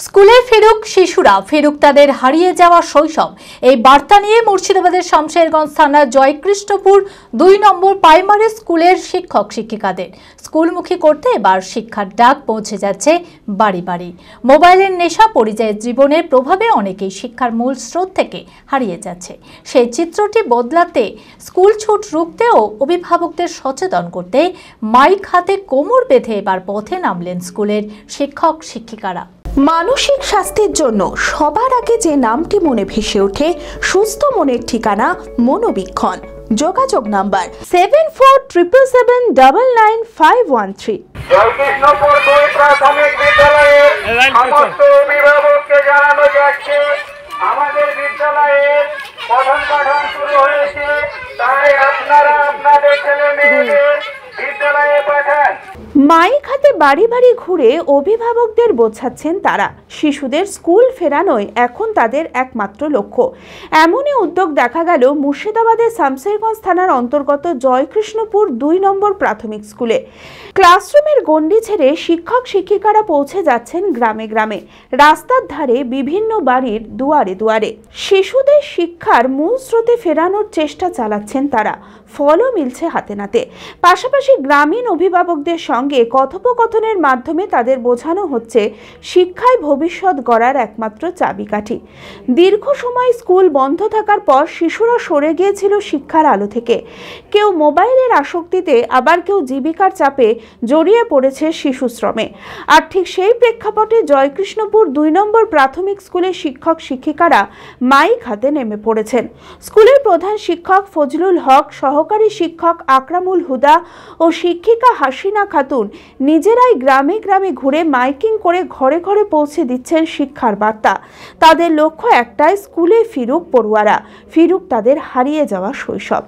স্কুলে ফেরুক শিশুরা ফেরুক তাদের হারিয়ে যাওয়া শৈশব এই বার্তা নিয়ে মুর্শিদাবাদের শামশেরগঞ্জ থানার জয়কৃষ্ণপুর 2 নম্বর প্রাইমারি স্কুলের শিক্ষক শিক্ষিকাদের স্কুলমুখী করতে এবার শিক্ষার ডাক পৌঁছে যাচ্ছে বাড়ি বাড়ি। মোবাইলের নেশা পরিযায়ী জীবনের প্রভাবে অনেকেই শিক্ষার মূল স্রোত থেকে হারিয়ে যাচ্ছে। সেই চিত্রটি বদলাতে স্কুল ছুট রুখতে ও অভিভাবকদের সচেতন করতে মাইক হাতে কোমর বেঁধে এবার পথে নামলেন স্কুলের শিক্ষক শিক্ষিকারা। মানসিক স্বাস্থ্যের জন্য সবার আগে যে নামটি মনে ভেসে ওঠে সুস্থ মনের ঠিকানা মনোবীক্ষণ। যোগাযোগ নাম্বার 7477799513। জয়কৃষ্ণপুর 2 প্রাথমিক বিদ্যালয়ের সমস্ত অভিভাবককে জানানো যাচ্ছে আমাদের বিদ্যালয়ের পঠন পাঠন শুরু হয়েছে, তাই আপনারা আপনাদের ছেলে মেয়েদের বিদ্যালয়ে পাঠান। মাইক হাতে বাড়ি বাড়ি ঘুরে অভিভাবকদের বোঝাচ্ছেন তারা শিশুদের স্কুল ফেরানোই এখন তাদের একমাত্র লক্ষ্য। এমনই উদ্যোগ দেখা গেল মুর্শিদাবাদের শামশেরগঞ্জ থানার অন্তর্গত জয়কৃষ্ণপুর 2 নম্বর প্রাথমিক স্কুলে। ক্লাসরুমের গণ্ডি ছেড়ে শিক্ষক শিক্ষিকারা পৌঁছে যাচ্ছেন গ্রামে গ্রামে, রাস্তার ধারে, বিভিন্ন বাড়ির দুয়ারে দুয়ারে। শিশুদের শিক্ষার মূল স্রোতে ফেরানোর চেষ্টা চালাচ্ছেন তারা, ফলও মিলছে হাতে নাতে। পাশাপাশি গ্রামীণ অভিভাবকদের সঙ্গে কথোপকথনের মাধ্যমে তাদের বোঝানো হচ্ছে শিক্ষায় ভবিষ্যৎ গড়ার একমাত্র চাবিকাঠি। দীর্ঘ সময় স্কুল বন্ধ থাকার পর শিশুরা সরে গিয়েছিল শিক্ষার আলো থেকে। কেউ মোবাইলের আসক্তিতে, আবার কেউ জীবিকার চাপে জড়িয়ে পড়েছে শিশু শ্রমে। আর ঠিক সেই প্রেক্ষাপটে জয়কৃষ্ণপুর 2 নম্বর প্রাথমিক স্কুলের শিক্ষক শিক্ষিকারা মাইক হাতে নেমে পড়েছেন। স্কুলের প্রধান শিক্ষক ফজলুল হক, সহকারী শিক্ষক আকরামুল হুদা ও শিক্ষিকা হাসিনা খাতুন নিজেরাই গ্রামে গ্রামে ঘুরে মাইকিং করে ঘরে ঘরে পৌঁছে দিচ্ছেন শিক্ষার বার্তা। তাদের লক্ষ্য একটাই, স্কুলে ফিরুক পড়ুয়ারা, ফিরুক তাদের হারিয়ে যাওয়া শৈশব।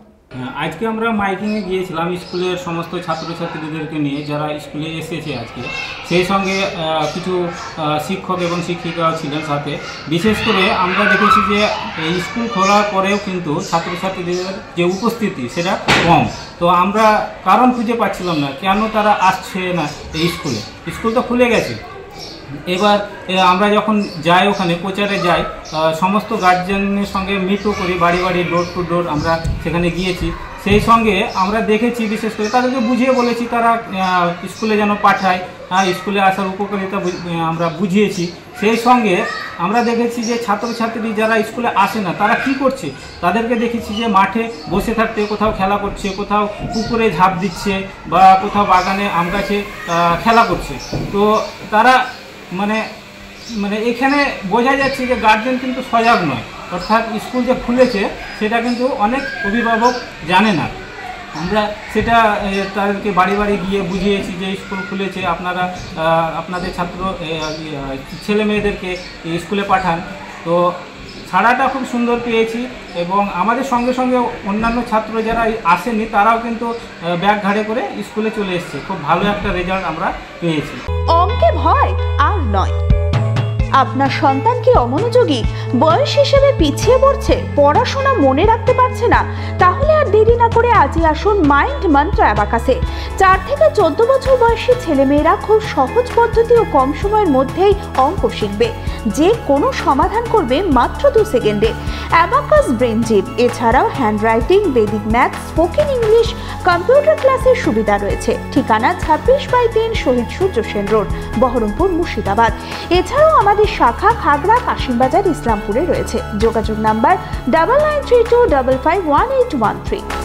আজকে আমরা মাইকিংয়ে গিয়েছিলাম স্কুলের সমস্ত ছাত্রছাত্রীদেরকে নিয়ে যারা স্কুলে এসেছে আজকে, সেই সঙ্গে কিছু শিক্ষক এবং শিক্ষিকাও ছিলেন সাথে। বিশেষ করে আমরা দেখেছি যে এই স্কুল খোলার পরেও কিন্তু ছাত্রছাত্রীদের যে উপস্থিতি সেটা কম। তো আমরা কারণ খুঁজে পাচ্ছিলাম না কেন তারা আসছে না এই স্কুলে। স্কুল তো খুলে গেছে। এবার আমরা যখন যাই, ওখানে প্রচারে যাই, সমস্ত গার্জিয়ানের সঙ্গে মিটও করি, বাড়ি বাড়ি ডোর টু ডোর আমরা সেখানে গিয়েছি। সেই সঙ্গে আমরা দেখেছি, বিশেষ করে তাদেরকে বুঝিয়ে বলেছি তারা স্কুলে যেন পাঠায়, স্কুলে আসার উপকারিতা আমরা বুঝিয়েছি। সেই সঙ্গে আমরা দেখেছি যে ছাত্রছাত্রী যারা স্কুলে আসে না তারা কি করছে, তাদেরকে দেখেছি যে মাঠে বসে থাকতে, কোথাও খেলা করছে, কোথাও পুকুরে ঝাঁপ দিচ্ছে, বা কোথাও বাগানে আম গাছে খেলা করছে। তো তারা মানে এখানে বোঝা যাচ্ছে যে গার্জেন কিন্তু সজাগ নয়, অর্থাৎ স্কুল যে খুলেছে সেটা কিন্তু অনেক অভিভাবক জানে না। আমরা সেটা তাদেরকে বাড়ি বাড়ি গিয়ে বুঝিয়েছি যে স্কুল খুলেছে, আপনারা আপনাদের ছেলে মেয়েদেরকে স্কুলে পাঠান। তো ছাড়াটা খুব সুন্দর পেয়েছি, এবং আমাদের সঙ্গে সঙ্গে অন্যান্য ছাত্র যারা আসেনি তারাও কিন্তু ব্যাগ ঘাড়ে করে স্কুলে চলে এসেছে। খুব ভালো একটা রেজাল্ট আমরা পেয়েছি। অঙ্কে ভয় আর নয়। আপনার সন্তান কি অমনোযোগী, বয়স হিসেবে পিছিয়ে পড়ছে, পড়াশোনা মনে রাখতে পারছে না? তাহলে আর দেরি না করে আজই আসুন মাইন্ড মন্ত্র অ্যাবাকাসে। 4 থেকে 14 বছর বয়সী ছেলেমেয়েরা খুব সহজ পদ্ধতি ও কম সময়ের মধ্যেই অঙ্ক শিখবে, যে কোনো সমাধান করবে মাত্র 2 সেকেন্ডে। অ্যাবাকাস ব্রেন জিম, এছাড়াও handwriting, Vedic math, spoken English, computer ক্লাসের সুবিধা রয়েছে। ঠিকানা 26/3 শহীদ সূর্য সেন রোড, বহরমপুর, মুর্শিদাবাদ। এছাড়াও আমাদের শাখা খাগড়া, কাশিমবাজার, ইসলামপুরে রয়েছে। যোগাযোগ নাম্বার 9932551813।